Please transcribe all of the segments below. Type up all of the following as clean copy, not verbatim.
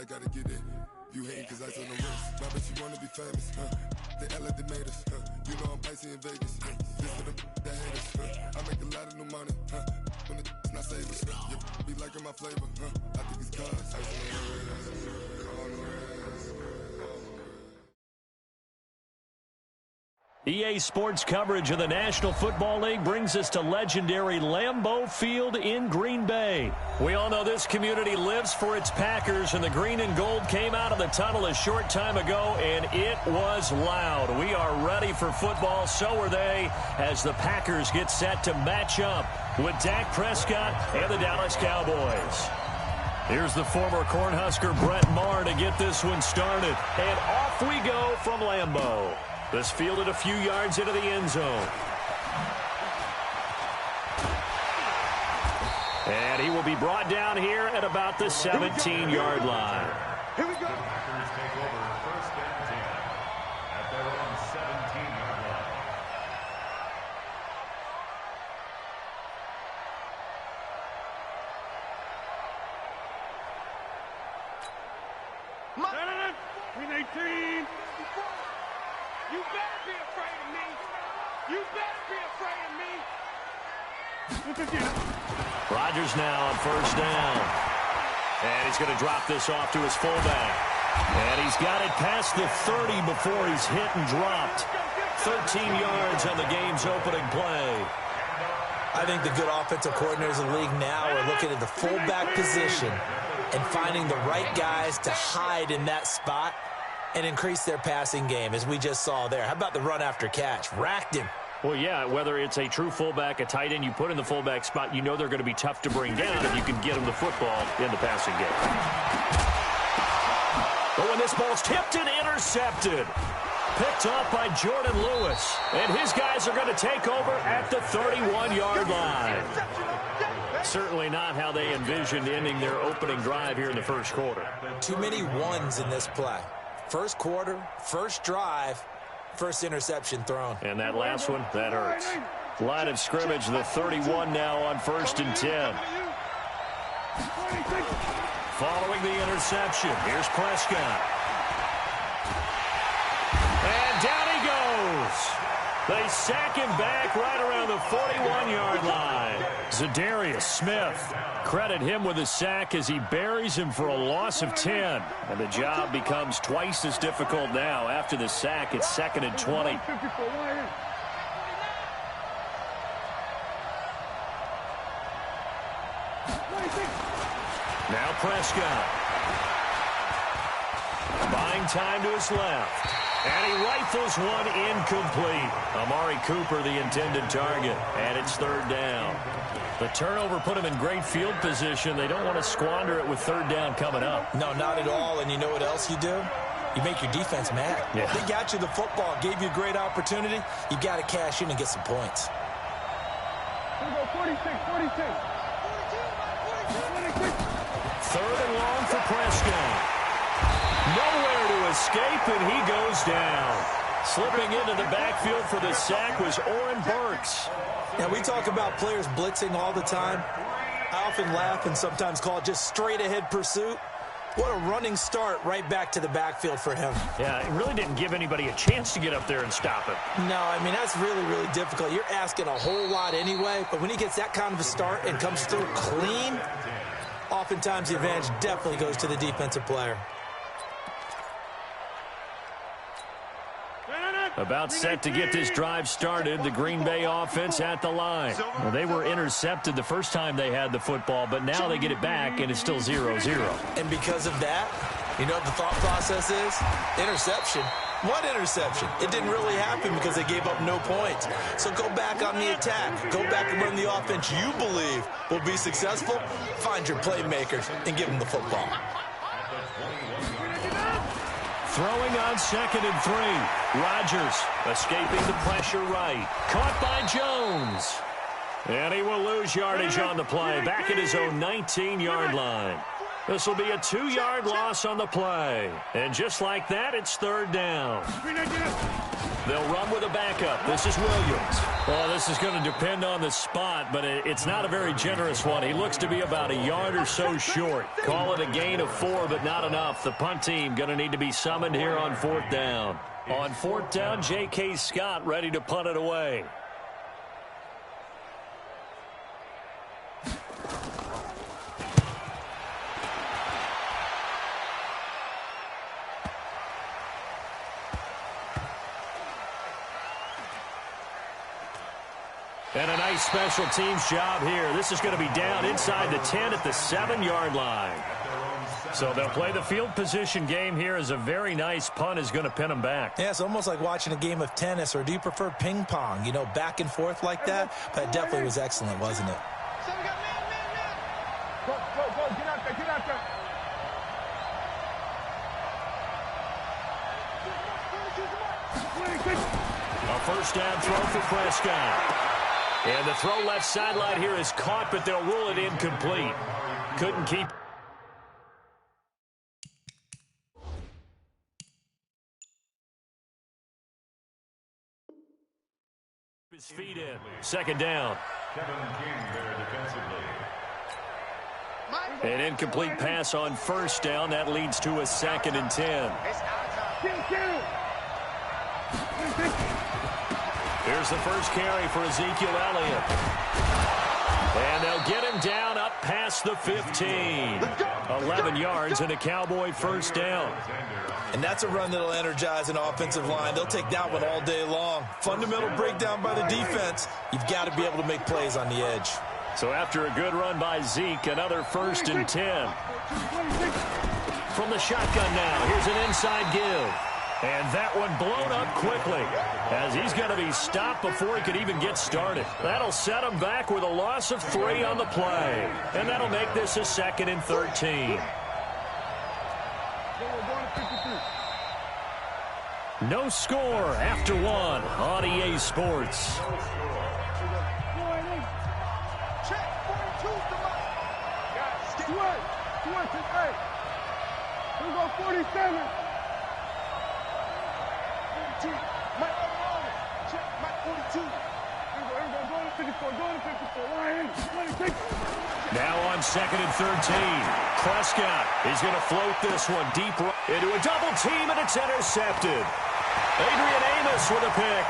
gotta get it. You hating cause I told no risk. My bitch, you wanna be famous, They act like they made us, You know I'm icy in Vegas, This for the that hate us, I make a lot of new money, When it's not savers, You be liking my flavor, I think it's cause EA Sports coverage of the National Football League brings us to legendary Lambeau Field in Green Bay. We all know this community lives for its Packers, and the green and gold came out of the tunnel a short time ago, and it was loud. We are ready for football, so are they, as the Packers get set to match up with Dak Prescott and the Dallas Cowboys. Here's the former Cornhusker Brett Maher to get this one started, and off we go from Lambeau. This fielded a few yards into the end zone. And he will be brought down here at about the 17-yard line. Here we go. Packers take over first and 10 at their own 17-yard line. Green 18. You better be afraid of me. You better be afraid of me. Rodgers now on first down. And he's going to drop this off to his fullback. And he's got it past the 30 before he's hit and dropped. 13 yards on the game's opening play. I think the good offensive coordinators in the league now are looking at the fullback position and finding the right guys to hide in that spot and increase their passing game, as we just saw there. How about the run after catch? Racked him. Well, yeah, whether it's a true fullback, a tight end, you put in the fullback spot, you know they're going to be tough to bring down if you can get them the football in the passing game. But when this ball's tipped and intercepted, picked off by Jordan Lewis, and his guys are going to take over at the 31-yard line. Certainly not how they envisioned ending their opening drive here in the first quarter. Too many ones in this play. First quarter, first drive, first interception thrown. And that last one, that hurts. Line of scrimmage, the 31 now on first and 10. Following the interception, here's Prescott. And down he goes. They sack him back right around the 41-yard line. Zadarius Smith, credit him with a sack as he buries him for a loss of 10. And the job becomes twice as difficult now. After the sack, it's 2nd and 20. Now Prescott. Buying time to his left. And he rifles one incomplete. Amari Cooper, the intended target. And it's 3rd down. The turnover put him in great field position. They don't want to squander it with 3rd down coming up. No, not at all. And you know what else you do? You make your defense mad. Yeah. They got you the football, gave you a great opportunity. You got to cash in and get some points. Here we go, 46. 3rd and long for Prescott. Nowhere to escape, and he goes down. Slipping into the backfield for the sack was Oren Burks. Now, we talk about players blitzing all the time. I often laugh and sometimes call it just straight-ahead pursuit. What a running start right back to the backfield for him. Yeah, it really didn't give anybody a chance to get up there and stop it. No, I mean, that's really, really difficult. You're asking a whole lot anyway, but when he gets that kind of a start and comes through clean, oftentimes the advantage definitely goes to the defensive player. About set to get this drive started, the Green Bay offense at the line. Well, they were intercepted the first time they had the football, but now they get it back, and it's still 0-0. And because of that, you know what the thought process is? Interception. What interception? It didn't really happen because they gave up no points. So go back on the attack. Go back and run the offense you believe will be successful. Find your playmakers and give them the football. Throwing on 2nd and 3. Rodgers escaping the pressure right. Caught by Jones. And he will lose yardage on the play. Back at his own 19-yard line. This will be a 2-yard loss on the play. And just like that, it's 3rd down. They'll run with a backup. This is Williams. Well, this is going to depend on the spot, but it's not a very generous one. He looks to be about a yard or so short. Call it a gain of 4, but not enough. The punt team going to need to be summoned here on 4th down. On 4th down, J.K. Scott ready to punt it away. And a nice special teams job here. This is going to be down inside the 10 at the 7-yard line. So they'll play the field position game here as a very nice punt is going to pin them back. Yeah, it's almost like watching a game of tennis, or do you prefer ping pong? You know, back and forth like that? But it definitely was excellent, wasn't it? Go, get out there, get out there. A 1st down throw for Prescott. And the throw left sideline here is caught, but they'll rule it incomplete. Couldn't keep his feet in. 2nd down. Kevin King there defensively. An incomplete pass on 1st down. That leads to a 2nd and 10. Here's the first carry for Ezekiel Elliott. And they'll get him down up past the 15. 11 yards and a Cowboy 1st down. And that's a run that'll energize an offensive line. They'll take that one all day long. Fundamental breakdown by the defense. You've got to be able to make plays on the edge. So after a good run by Zeke, another 1st and 10. From the shotgun now, here's an inside give. And that one blown up quickly as he's going to be stopped before he could even get started. That'll set him back with a loss of 3 on the play. And that'll make this a 2nd and 13. No score after 1 on EA Sports. Here we go, 47. Now on 2nd and 13. Prescott is going to float this one deep into a double team, and it's intercepted. Adrian Amos with a pick.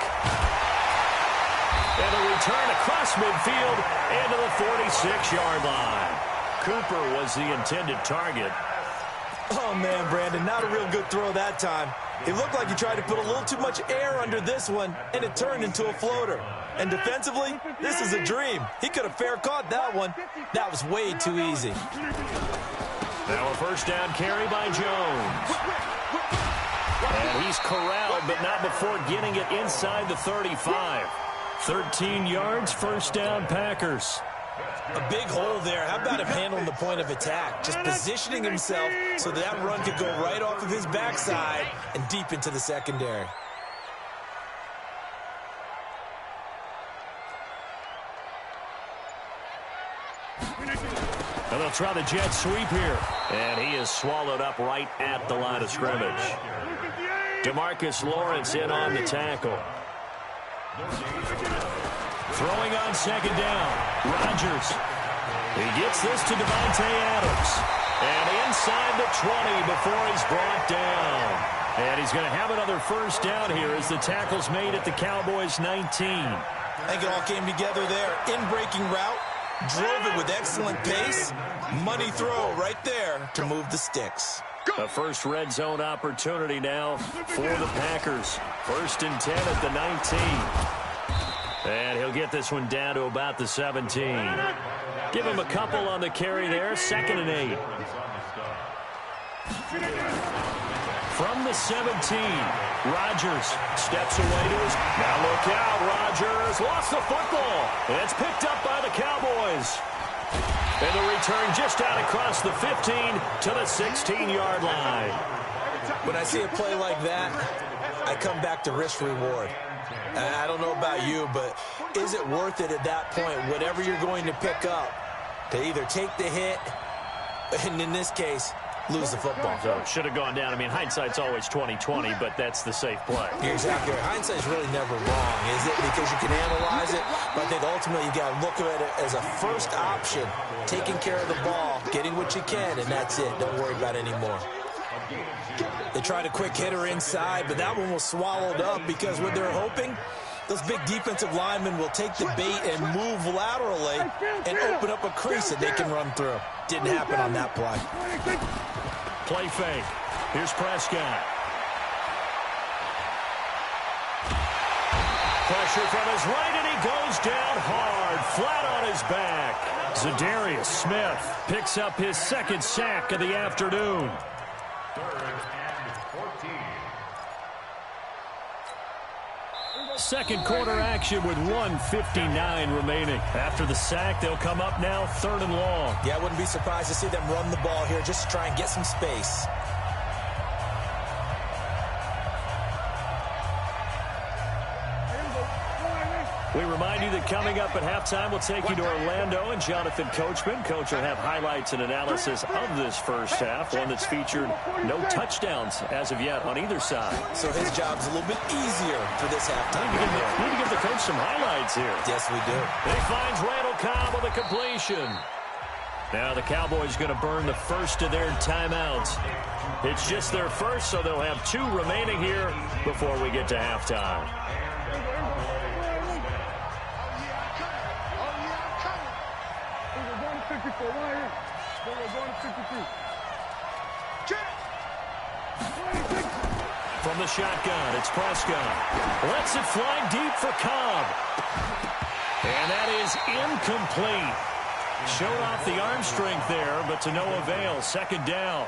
And a return across midfield and to the 46-yard line. Cooper was the intended target. Oh, man, Brandon, not a real good throw that time. It looked like he tried to put a little too much air under this one, and it turned into a floater. And defensively, this is a dream. He could have fair caught that one. That was way too easy. Now a 1st down carry by Jones. And he's corralled, but not before getting it inside the 35. 13 yards, 1st down Packers. A big hole there. How about him handling the point of attack? Just positioning himself so that run could go right off of his backside and deep into the secondary. And they'll try the jet sweep here. And he is swallowed up right at the line of scrimmage. DeMarcus Lawrence in on the tackle. Throwing on 2nd down. Rodgers. He gets this to Devontae Adams. And inside the 20 before he's brought down. And he's going to have another 1st down here as the tackle's made at the Cowboys' 19. I think it all came together there. In-breaking route. Drove it with excellent pace. Money throw right there to move the sticks. A first red zone opportunity now for the Packers. 1st and 10 at the 19. And he'll get this one down to about the 17. Give him a couple on the carry there. 2nd and 8. From the 17, Rodgers steps away to his... Now look out, Rodgers lost the football. It's picked up by the Cowboys. And the return just out across the 15 to the 16-yard line. When I see a play like that, I come back to risk-reward. I don't know about you, but is it worth it at that point, whatever you're going to pick up, to either take the hit And in this case, lose the football. So should have gone down. I mean, hindsight's always 20/20, but that's the safe play. You're exactly right. Hindsight's really never wrong, is it? Because you can analyze it, but I think ultimately you got to look at it as a first option, taking care of the ball, getting what you can, and that's it. Don't worry about it anymore. They tried a quick hitter inside, but that one was swallowed up because what they're hoping, those big defensive linemen will take the bait and move laterally and open up a crease that they can run through. Didn't happen on that play. Play fake. Here's Prescott. Pressure from his right, and he goes down hard, flat on his back. Zadarius Smith picks up his second sack of the afternoon. 3rd and 14. Second quarter action with 1:59 remaining. After the sack, they'll come up now 3rd and long. Yeah, I wouldn't be surprised to see them run the ball here just to try and get some space. We remind you that coming up at halftime, we'll take you to Orlando and Jonathan Coachman. Coach will have highlights and analysis of this first half, one that's featured no touchdowns as of yet on either side. So his job's a little bit easier for this halftime. We need to give the coach some highlights here. Yes, we do. He finds Randall Cobb with a completion. Now the Cowboys going to burn the first of their timeouts. It's just their first, so they'll have 2 remaining here before we get to halftime. From the shotgun, it's Prescott. Lets it fly deep for Cobb. And that is incomplete. Showed off the arm strength there, but to no avail. Second down.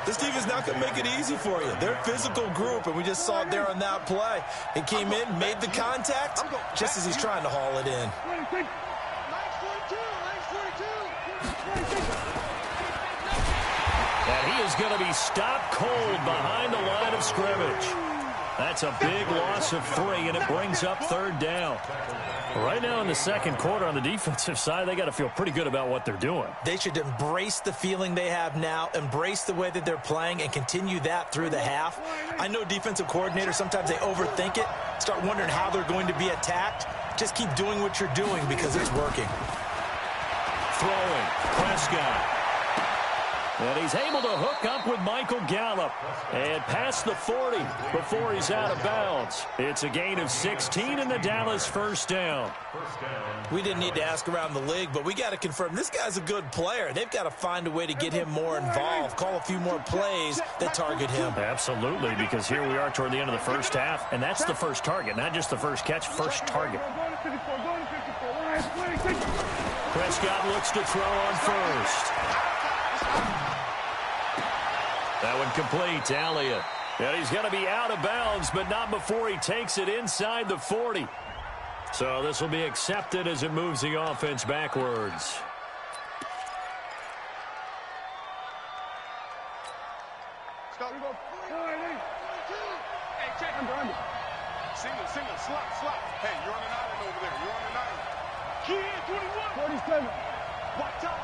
This team is not going to make it easy for you. They're a physical group, and we just saw it there on that play. He came in, made the contact, just as he's trying to haul it in. And he is going to be stopped cold behind the line of scrimmage. That's a big loss of 3, and it brings up 3rd down. Right now in the second quarter on the defensive side, they got to feel pretty good about what they're doing. They should embrace the feeling they have now, embrace the way that they're playing, and continue that through the half. I know defensive coordinators, sometimes they overthink it, start wondering how they're going to be attacked. Just keep doing what you're doing because it's working. Throwing, Prescott. And he's able to hook up with Michael Gallup and past the 40 before he's out of bounds. It's a gain of 16 in the Dallas first down. We didn't need to ask around the league, but we got to confirm this guy's a good player. They've got to find a way to get him more involved, call a few more plays that target him. Absolutely, because here we are toward the end of the first half, and that's the first target, not just the first catch, first target. Prescott looks to throw on first. That one complete to Elliott. And he's going to be out of bounds, but not before he takes it inside the 40. So this will be accepted as it moves the offense backwards. Single, slot. Hey, you're on an island over there. You're on an island. Key in, 21. 47. Watch out.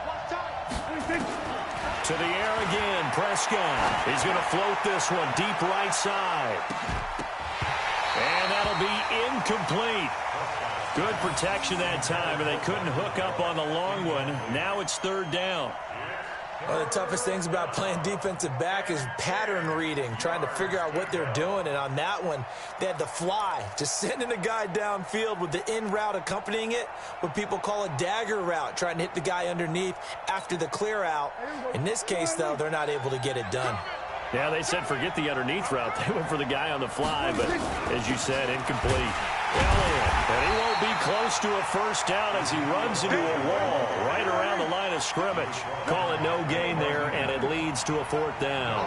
To the air again, Prescott. He's going to float this one deep right side. And that'll be incomplete. Good protection that time, and they couldn't hook up on the long one. Now it's 3rd down. One of the toughest things about playing defensive back is pattern reading, trying to figure out what they're doing. And on that one, they had to fly, just sending a guy downfield with the in route accompanying it, what people call a dagger route, trying to hit the guy underneath after the clear out. In this case, though, they're not able to get it done. Yeah, they said forget the underneath route. They went for the guy on the fly, but as you said, incomplete. Elliott, and he won't be close to a first down as he runs into a wall right around the line of scrimmage. Call it no gain there, and it leads to a 4th down.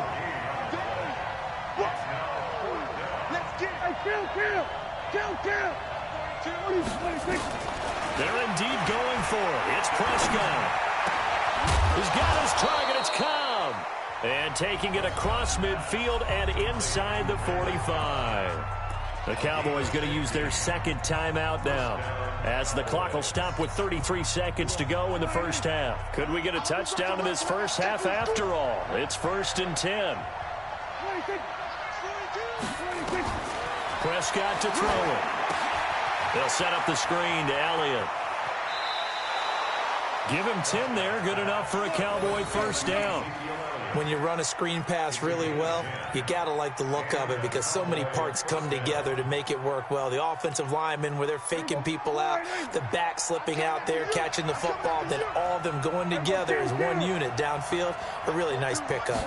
They're indeed going for it. It's Prescott. He's got his target. It's Cobb. And taking it across midfield and inside the 45. The Cowboys going to use their second timeout now, as the clock will stop with 33 seconds to go in the first half. Could we get a touchdown in this first half after all? It's 1st and 10. Prescott to throw it. They'll set up the screen to Elliott. Give him 10 there. Good enough for a Cowboy first down. When you run a screen pass really well, you got to like the look of it because so many parts come together to make it work well. The offensive linemen, where they're faking people out, the back slipping out there, catching the football, then all of them going together as one unit downfield. A really nice pickup.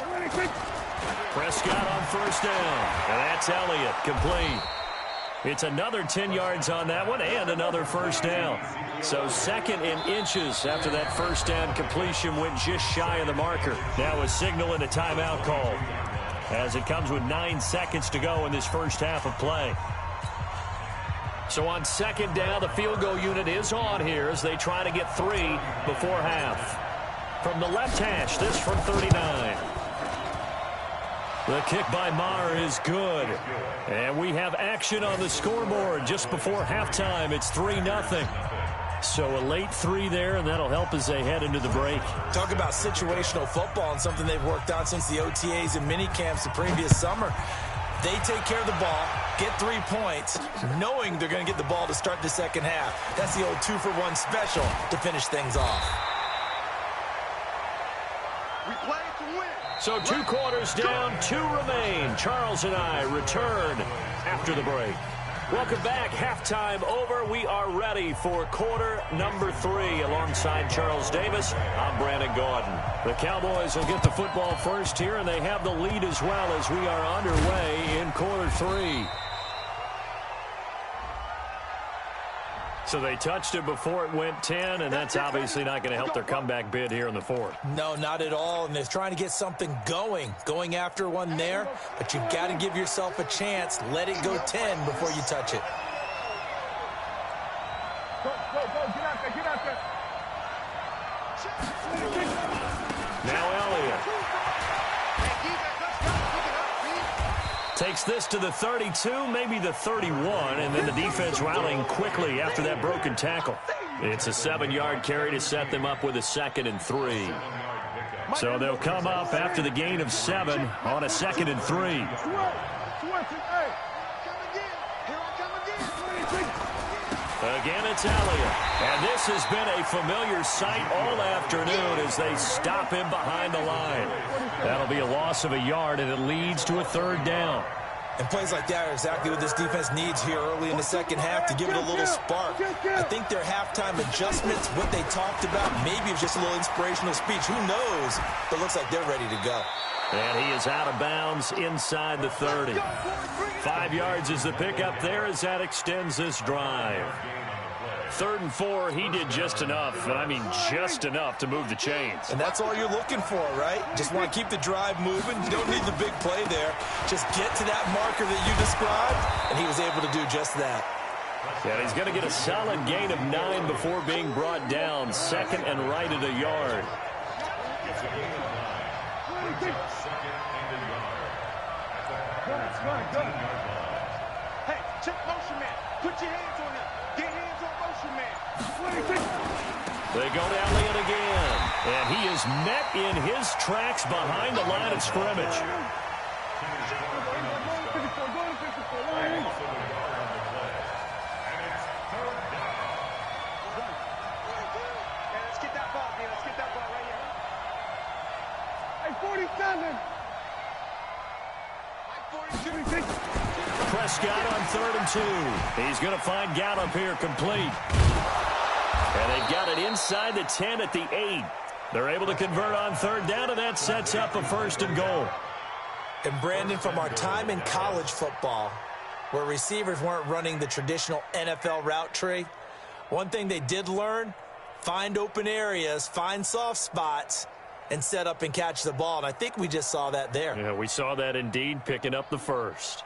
Prescott on first down, and that's Elliott, complete. It's another 10 yards on that one and another first down. So 2nd and inches after that first down completion went just shy of the marker. Now a signal and a timeout call as it comes with 9 seconds to go in this first half of play. So on 2nd down, the field goal unit is on here as they try to get 3 before half. From the left hash, this from 39. The kick by Maher is good. And we have action on the scoreboard just before halftime. It's 3-0. So a late 3 there, and that'll help as they head into the break. Talk about situational football and something they've worked on since the OTAs and mini camps the previous summer. They take care of the ball, get 3 points, knowing they're going to get the ball to start the second half. That's the old 2-for-1 special to finish things off. We play to win. So 2 quarters down, 2 remain. Charles and I return after the break. Welcome back. Halftime over. We are ready for quarter number 3. Alongside Charles Davis, I'm Brandon Gordon. The Cowboys will get the football first here, and they have the lead as well as we are underway in quarter 3. So they touched it before it went 10, and that's obviously not going to help their comeback bid here in the 4th. No, not at all, and they're trying to get something going after one there, but you've got to give yourself a chance. Let it go 10 before you touch it. Go, get out there. Now Elliott takes this to the 32, maybe the 31, and then the defense rallying quickly after that broken tackle. It's a 7-yard carry to set them up with a 2nd and 3. So they'll come up after the gain of 7 on a 2nd and 3. Again, it's Elliott. And this has been a familiar sight all afternoon as they stop him behind the line. That'll be a loss of a yard, and it leads to a 3rd down. And plays like that are exactly what this defense needs here early in the second half to give it a little spark. I think their halftime adjustments, what they talked about, maybe it's just a little inspirational speech. Who knows? But it looks like they're ready to go. And he is out of bounds inside the 30. 5 yards is the pickup there as that extends this drive. 3rd and 4, he did just enough, and I mean just enough to move the chains. And that's all you're looking for, right? Just want to keep the drive moving. You don't need the big play there. Just get to that marker that you described, and he was able to do just that. And he's going to get a solid gain of 9 before being brought down. 2nd and right at a yard. Hey, check motion man. Put your hands on him. Get hands on motion man. They go to Elliott again. And he is met in his tracks behind the line of scrimmage. Let's get that ball, man. Let's get that ball right here. Hey, 47. Prescott on 3rd and 2. He's going to find Gallup here complete. And they've got it inside the 10 at the 8. They're able to convert on 3rd down, and that sets up a 1st and goal. And Brandon, from our time in college football, where receivers weren't running the traditional NFL route tree, one thing they did learn, find open areas, find soft spots, and set up and catch the ball. And I think we just saw that there. Yeah, we saw that indeed, picking up the 1st.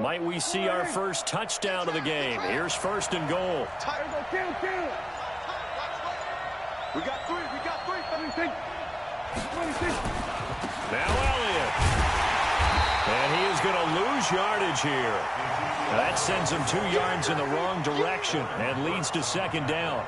Might we see our first touchdown of the game? Here's 1st and goal. We got 3. Now Elliott. And he is going to lose yardage here. That sends him 2 yards in the wrong direction and leads to second down.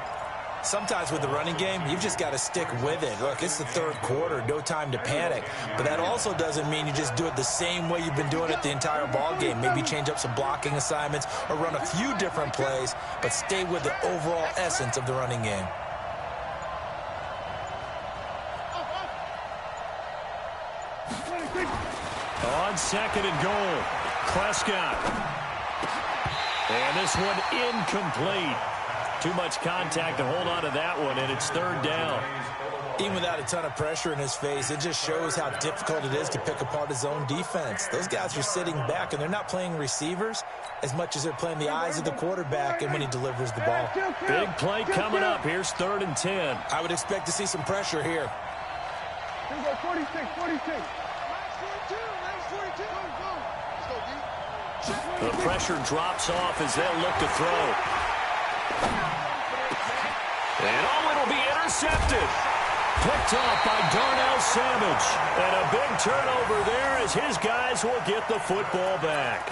Sometimes with the running game, you've just got to stick with it. Look, it's the third quarter, no time to panic. But that also doesn't mean you just do it the same way you've been doing it the entire ball game. Maybe change up some blocking assignments or run a few different plays, but stay with the overall essence of the running game. On second and goal, Prescott. And this one incomplete. Too much contact to hold on to that one, and it's third down. Even without a ton of pressure in his face, it just shows how difficult it is to pick apart his own defense. Those guys are sitting back, and they're not playing receivers as much as they're playing the eyes of the quarterback and when he delivers the ball. Big play coming up. Here's 3rd and 10. I would expect to see some pressure here. 46, 46. The pressure drops off as they'll look to throw. And it'll be intercepted. Picked off by Darnell Savage. And a big turnover there as his guys will get the football back.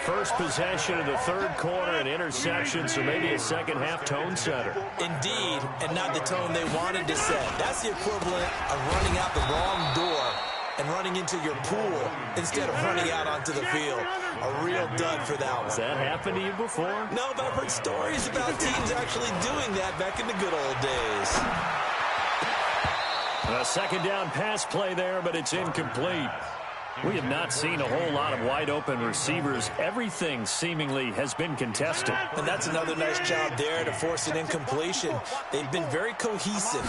First possession of the third quarter, an interception, so maybe a second-half tone setter. Indeed, and not the tone they wanted to set. That's the equivalent of running out the wrong door and running into your pool instead of running out onto the field. A real dud for that one. Has that happened to you before? No, but I've heard stories about teams actually doing that back in the good old days. A second down pass play there, but it's incomplete. We have not seen a whole lot of wide-open receivers. Everything seemingly has been contested. And that's another nice job there to force an incompletion. They've been very cohesive,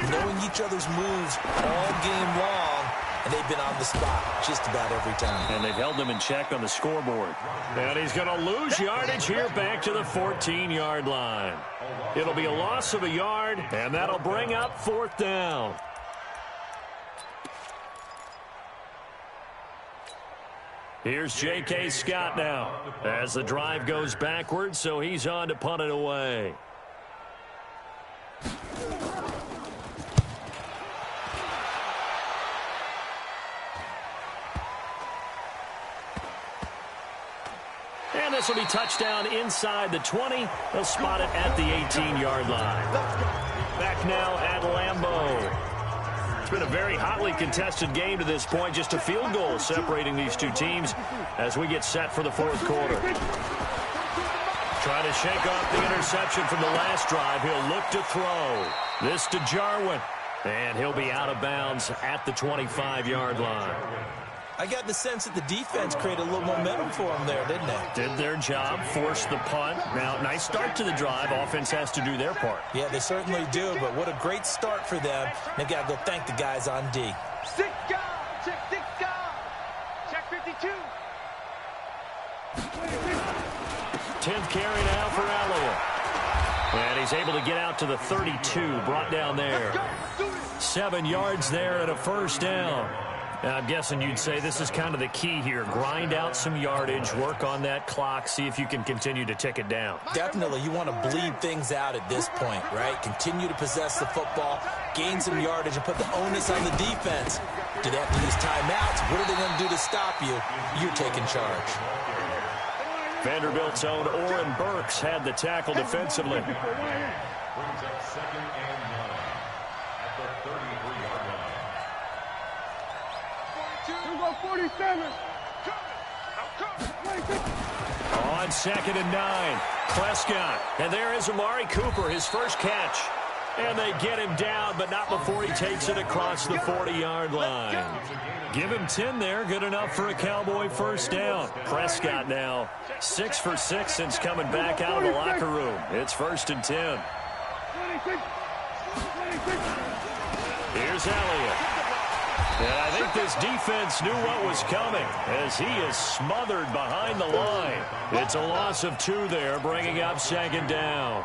knowing each other's moves all game long, and they've been on the spot just about every time. And they've held them in check on the scoreboard. And he's going to lose yardage here back to the 14-yard line. It'll be a loss of a yard, and that'll bring up 4th down. Here's J.K. Scott now as the drive goes backwards, so he's on to punt it away. And this will be touchdown inside the 20. They'll spot it at the 18-yard line. Back now at Lambeau. It's been a very hotly contested game to this point. Just a field goal separating these two teams as we get set for the fourth quarter. Trying to shake off the interception from the last drive. He'll look to throw. This to Jarwin. And he'll be out of bounds at the 25-yard line. I got the sense that the defense created a little momentum for them there, didn't they? Did their job, forced the punt. Now, nice start to the drive. Offense has to do their part. Yeah, they certainly do, but what a great start for them. They've got to go thank the guys on D. Six guard, check 52. 10th carry now for Elliott. And he's able to get out to the 32, brought down there. 7 yards there and a first down. Now, I'm guessing you'd say this is kind of the key here. Grind out some yardage, work on that clock, see if you can continue to tick it down. Definitely, you want to bleed things out at this point, right? Continue to possess the football, gain some yardage, and put the onus on the defense. Do they have to use timeouts? What are they going to do to stop you? You're taking charge. Vanderbilt's own Oren Burks had the tackle defensively. Brings up 2nd and 9 at the 33-yard line. 47. On 2nd and 9, Prescott. And there is Amari Cooper, his first catch. And they get him down, but not before he takes it across the 40-yard line. Give him 10 there, good enough for a Cowboy first down. Prescott now 6 for 6 since coming back out of the locker room. It's 1st and 10. Here's Elliott. And I think this defense knew what was coming as he is smothered behind the line. It's a loss of 2 there, bringing up 2nd down.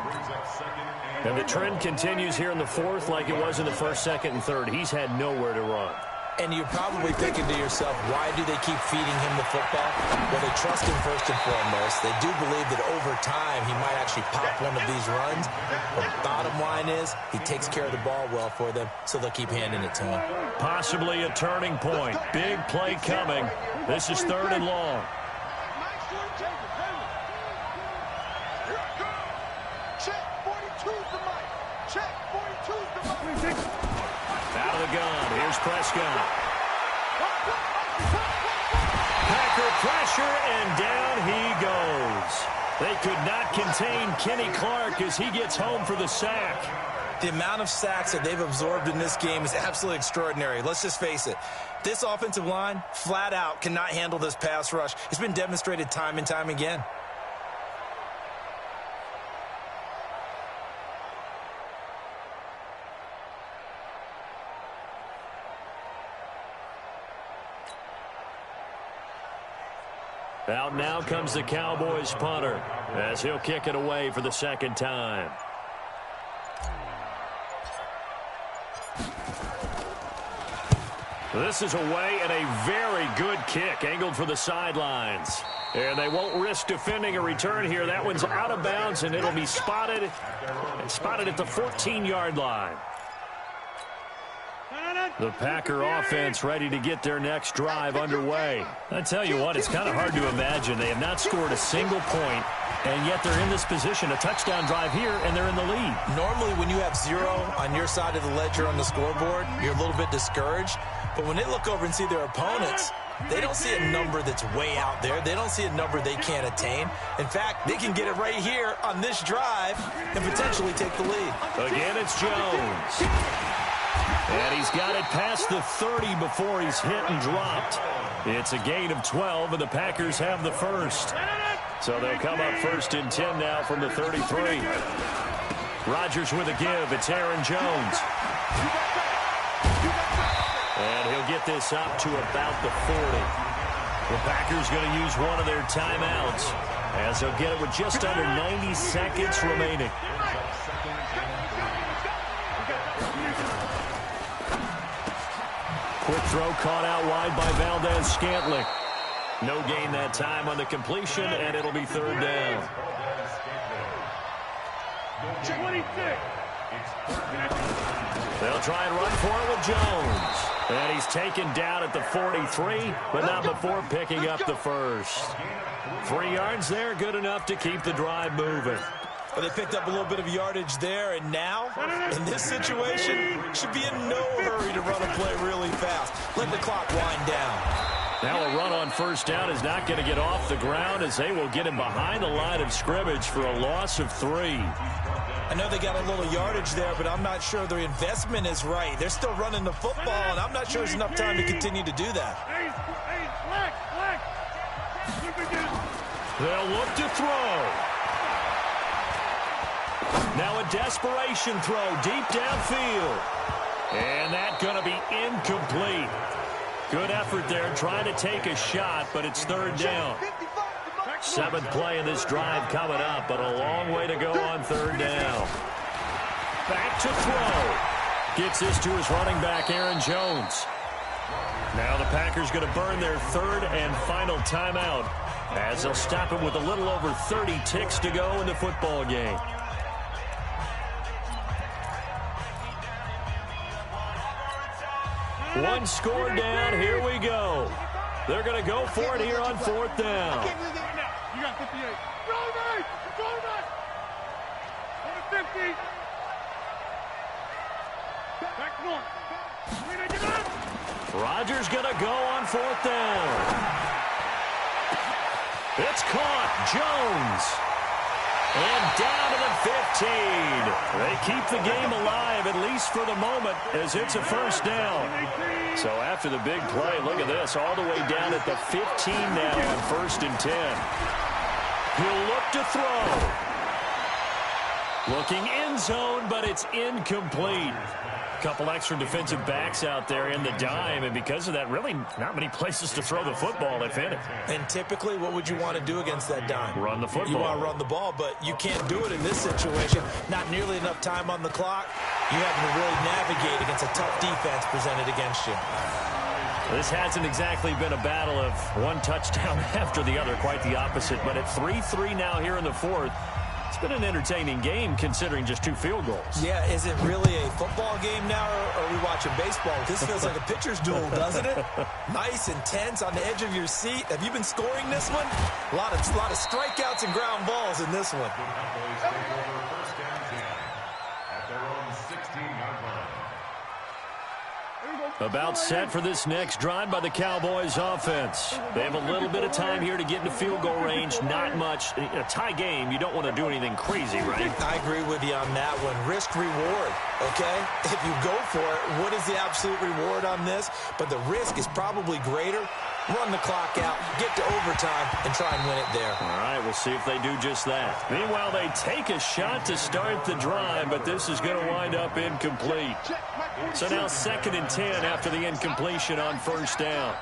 And the trend continues here in the 4th like it was in the 1st, 2nd, and 3rd. He's had nowhere to run. And you're probably thinking to yourself, why do they keep feeding him the football? Well, they trust him first and foremost. They do believe that over time he might actually pop one of these runs. But the bottom line is he takes care of the ball well for them, so they'll keep handing it to him. Possibly a turning point. Big play coming. This is 3rd and long. Out of the gun. Here's Prescott. Packer pressure, and down he goes. They could not contain Kenny Clark as he gets home for the sack. The amount of sacks that they've absorbed in this game is absolutely extraordinary. Let's just face it. This offensive line, flat out, cannot handle this pass rush. It's been demonstrated time and time again. Out now comes the Cowboys punter as he'll kick it away for the 2nd time. This is away and a very good kick angled for the sidelines. And they won't risk defending a return here. That one's out of bounds, and it'll be spotted at the 14-yard line. The Packer offense ready to get their next drive underway. I tell you what, it's kind of hard to imagine. They have not scored a single point, and yet they're in this position. A touchdown drive here, and they're in the lead. Normally, when you have 0 on your side of the ledger on the scoreboard, you're a little bit discouraged. But when they look over and see their opponents, they don't see a number that's way out there. They don't see a number they can't attain. In fact, they can get it right here on this drive and potentially take the lead. Again, it's Jones. And he's got it past the 30 before he's hit and dropped. It's a gain of 12, and the Packers have the first. So they'll come up 1st and 10 now from the 33. Rodgers with a give. It's Aaron Jones. And he'll get this up to about the 40. The Packers going to use one of their timeouts as they'll get it with just under 90 seconds remaining. Quick throw caught out wide by Valdez-Scantling. No gain that time on the completion, and it'll be 3rd down. 26. They'll try and run for it with Jones. And he's taken down at the 43, but not before picking up the first. 3 yards there, good enough to keep the drive moving. Well, they picked up a little bit of yardage there, and now, in this situation, should be in no hurry to run a play really fast. Let the clock wind down. Now a run on 1st down is not going to get off the ground as they will get him behind the line of scrimmage for a loss of 3. I know they got a little yardage there, but I'm not sure their investment is right. They're still running the football, and I'm not sure there's enough time to continue to do that. They'll look to throw. Now a desperation throw deep downfield. And that's going to be incomplete. Good effort there trying to take a shot, but it's 3rd down. 7th play in this drive coming up, but a long way to go on 3rd down. Back to throw. Gets this to his running back, Aaron Jones. Now the Packers going to burn their 3rd and final timeout as they'll stop it with a little over 30 ticks to go in the football game. One score down. Here we go. They're going to go for it here on 4th down. You got 58. Roll right! Roll right! On the 50. Back one. Rodgers going to go on 4th down. It's caught. Jones. And down to the 15. They keep the game alive, at least for the moment, as it's a 1st down. So after the big play, look at this, all the way down at the 15 now on 1st and 10. He'll look to throw. Looking end zone, but it's incomplete. A couple extra defensive backs out there in the dime, and because of that, really not many places to throw the football, if any. And typically, what would you want to do against that dime? Run the football. You want to run the ball, but you can't do it in this situation. Not nearly enough time on the clock. You having to really navigate against a tough defense presented against you. This hasn't exactly been a battle of one touchdown after the other, quite the opposite. But at 3-3 now here in the fourth, it's been an entertaining game considering just 2 field goals. Yeah, is it really a football game now, or are we watching baseball? This feels like a pitcher's duel, doesn't it? Nice, intense, on the edge of your seat. Have you been scoring this one? A lot of strikeouts and ground balls in this one. About set for this next drive by the Cowboys offense. They have a little bit of time here to get into field goal range. Not much. In a tie game, you don't want to do anything crazy, right? I agree with you on that one. Risk reward, okay? If you go for it, what is the absolute reward on this? But the risk is probably greater. Run the clock out, get to overtime, and try and win it there. All right, we'll see if they do just that. Meanwhile, they take a shot to start the drive, but this is going to wind up incomplete. So now 2nd and 10 after the incompletion on first down.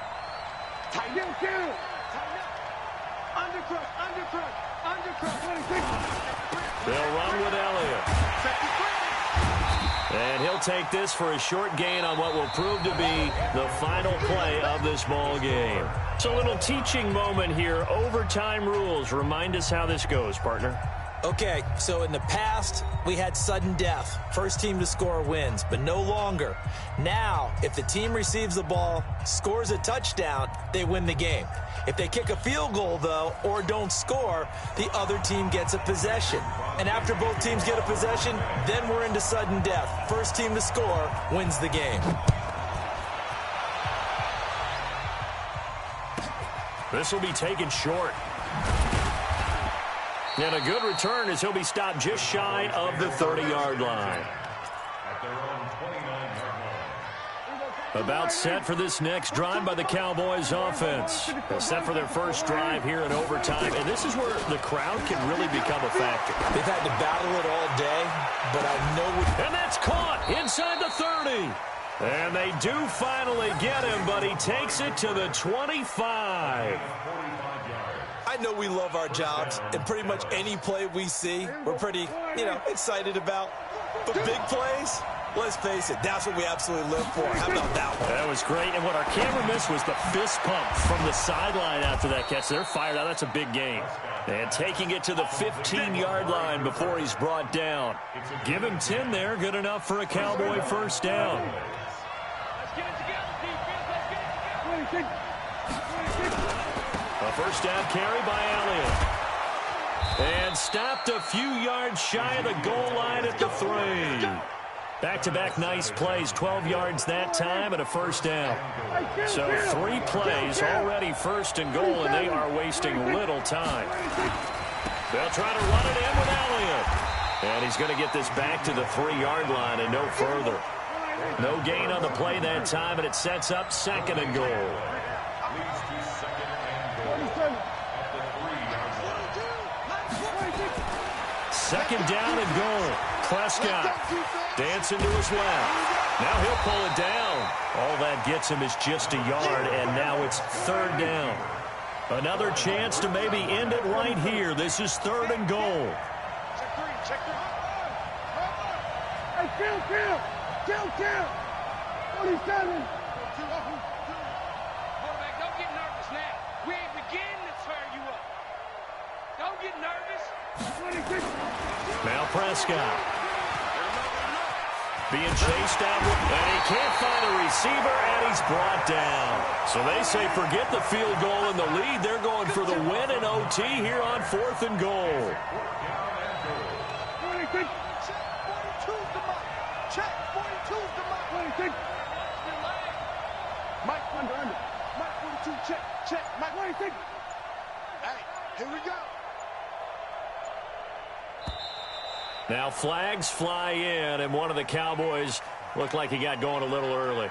They'll run with Elliott. And he'll take this for a short gain on what will prove to be the final play of this ball game. So a little teaching moment here. Overtime rules. Remind us how this goes, partner. Okay, so in the past, we had sudden death. First team to score wins, but no longer. Now, if the team receives the ball, scores a touchdown, they win the game. If they kick a field goal, though, or don't score, the other team gets a possession. And after both teams get a possession, then we're into sudden death. First team to score wins the game. This will be taken short. And a good return as he'll be stopped just shy of the 30-yard line. About set for this next drive by the Cowboys offense. Set for their first drive here in overtime. And this is where the crowd can really become a factor. They've had to battle it all day, but I know... And that's caught inside the 30. And they do finally get him, but he takes it to the 25. I know we love our jobs, and pretty much any play we see, we're pretty, excited about. But big plays, let's face it, that's what we absolutely live for. How about that one? That was great, and what our camera missed was the fist pump from the sideline after that catch. They're fired out. That's a big game. And taking it to the 15-yard line before he's brought down. Give him 10 there. Good enough for a Cowboy first down. A first down carry by Elliott. And stopped a few yards shy of the goal line at the 3. Back-to-back nice plays, 12 yards that time and a first down. So 3 plays already first and goal, and they are wasting little time. They'll try to run it in with Elliott. And he's going to get this back to the 3-yard line and no further. No gain on the play that time, and it sets up 2nd and goal. Second down and goal. Prescott dancing to his left. Now he'll pull it down. All that gets him is just a yard, and now it's 3rd down. Another chance to maybe end it right here. This is 3rd and goal. Kill. 47. Quarterback, don't get nervous now. We ain't beginning to tear you up. Don't get nervous. Now Prescott being chased out, and he can't find a receiver, and he's brought down. So they say forget the field goal and the lead. They're going for the win in OT here on 4th and goal. Check. 42's the mark. Mike, under. Mike, 42, check. Mike, 46. Hey, here we go. Now flags fly in, and one of the Cowboys looked like he got going a little early.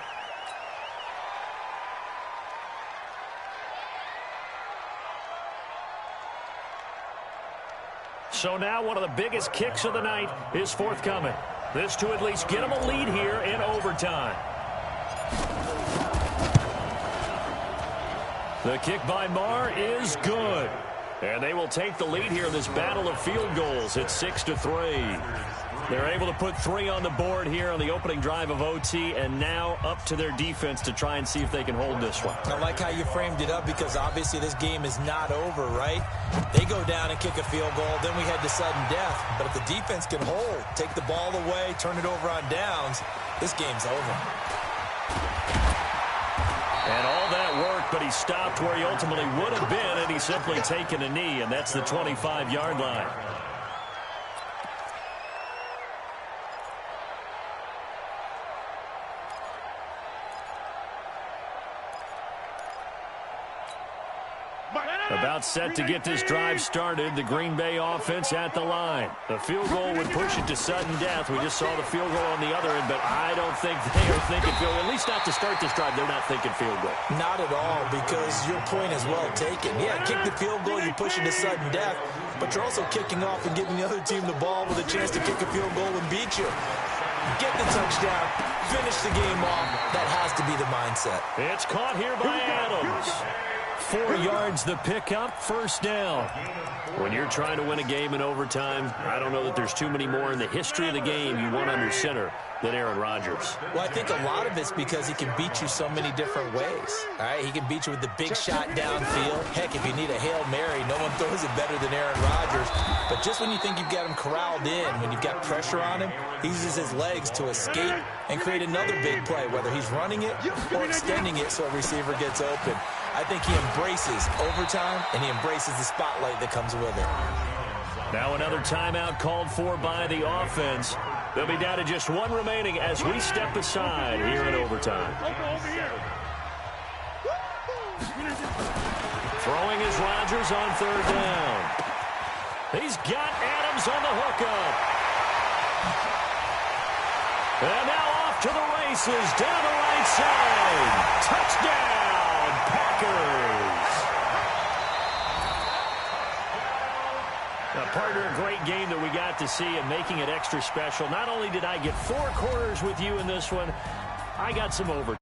So now one of the biggest kicks of the night is forthcoming. This to at least get him a lead here in overtime. The kick by Marr is good. And they will take the lead here in this battle of field goals. It's 6-3. They're able to put 3 on the board here on the opening drive of OT, and now up to their defense to try and see if they can hold this one. I like how you framed it up because obviously this game is not over, right? They go down and kick a field goal, then we head to sudden death. But if the defense can hold, take the ball away, turn it over on downs, this game's over. And all that work, but he stopped where he ultimately would have been, and he's simply taken a knee, and that's the 25-yard line. About set to get this drive started. The Green Bay offense at the line. The field goal would push it to sudden death. We just saw the field goal on the other end, but I don't think they are thinking field goal. At least not to start this drive. They're not thinking field goal. Not at all, because your point is well taken. Yeah, kick the field goal, you push it to sudden death, but you're also kicking off and giving the other team the ball with a chance to kick a field goal and beat you. Get the touchdown, finish the game off. That has to be the mindset. It's caught here by Adams. 4 yards the pickup, first down. When you're trying to win a game in overtime, I don't know that there's too many more in the history of the game you want under center than Aaron Rodgers. Well, I think a lot of it's because he can beat you so many different ways. All right, he can beat you with the big shot downfield. Heck, if you need a Hail Mary, no one throws it better than Aaron Rodgers. But just when you think you've got him corralled in, when you've got pressure on him, he uses his legs to escape and create another big play, whether he's running it or extending it so a receiver gets open. I think he embraces overtime, and he embraces the spotlight that comes with it. Now another timeout called for by the offense. They'll be down to just 1 remaining as we step aside here in overtime. Throwing is Rodgers on 3rd down. He's got Adams on the hookup. And now off to the races down the right side. Touchdown, Packers. Now, partner, a great game that we got to see and making it extra special. Not only did I get 4 quarters with you in this one, I got some over.